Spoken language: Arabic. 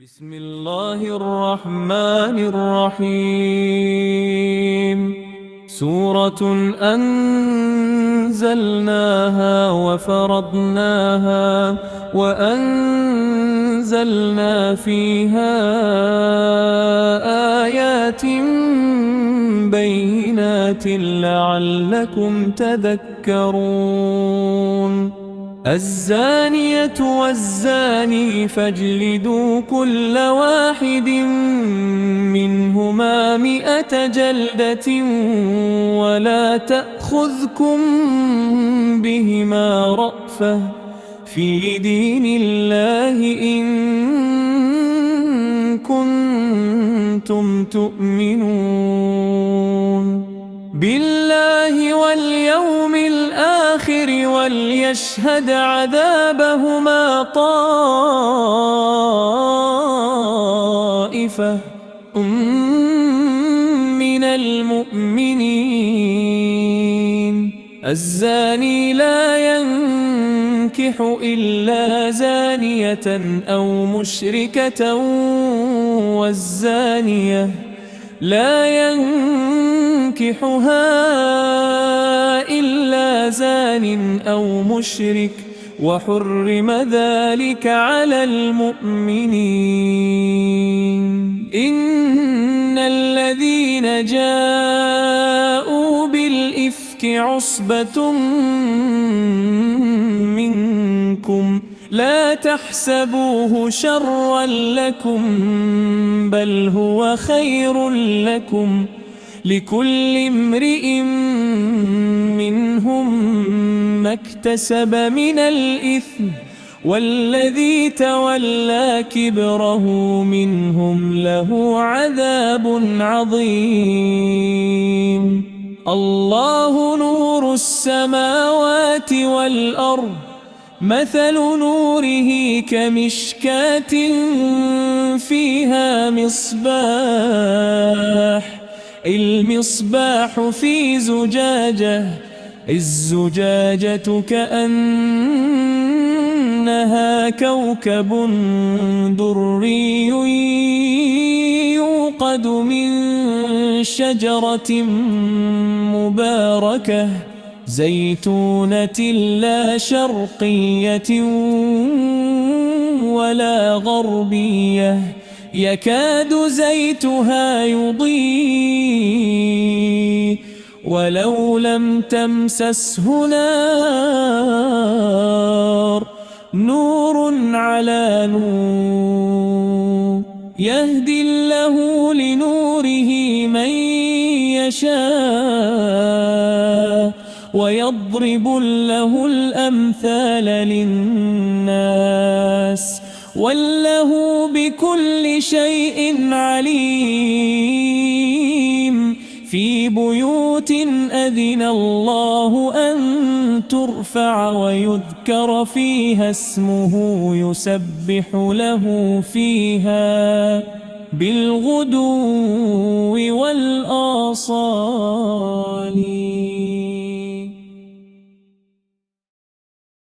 بسم الله الرحمن الرحيم سورة أنزلناها وفرضناها وأنزلنا فيها آيات بينات لعلكم تذكرون الزانية والزاني فاجلدوا كل واحد منهما 100 جلدة ولا تأخذكم بهما رأفة في دين الله إن كنتم تؤمنون بالله واليوم الآخر وليشهد عذابهما طائفة من المؤمنين الزاني لا ينكح إلا زانية أو مشركة والزانية لا ينكحها إلا زان أو مشرك وحرم ذلك على المؤمنين إن الذين جاءوا بالإفك عصبة منكم لا تحسبوه شرا لكم بل هو خير لكم لكل امرئ منهم ما اكتسب من الإثم والذي تولى كبره منهم له عذاب عظيم الله نور السماوات والأرض مثل نوره كمشكاة فيها مصباح المصباح في زجاجة الزجاجة كأنها كوكب دري يوقد من شجرة مباركة زيتونة لا شرقية ولا غربية يكاد زيتها يضيء ولو لم تمسسه نار نور على نور يهدي الله لنوره من يشاء ويضرب الله الأمثال للناس والله بكل شيء عليم في بيوت أذن الله أن ترفع ويذكر فيها اسمه يسبح له فيها بالغدو والآصال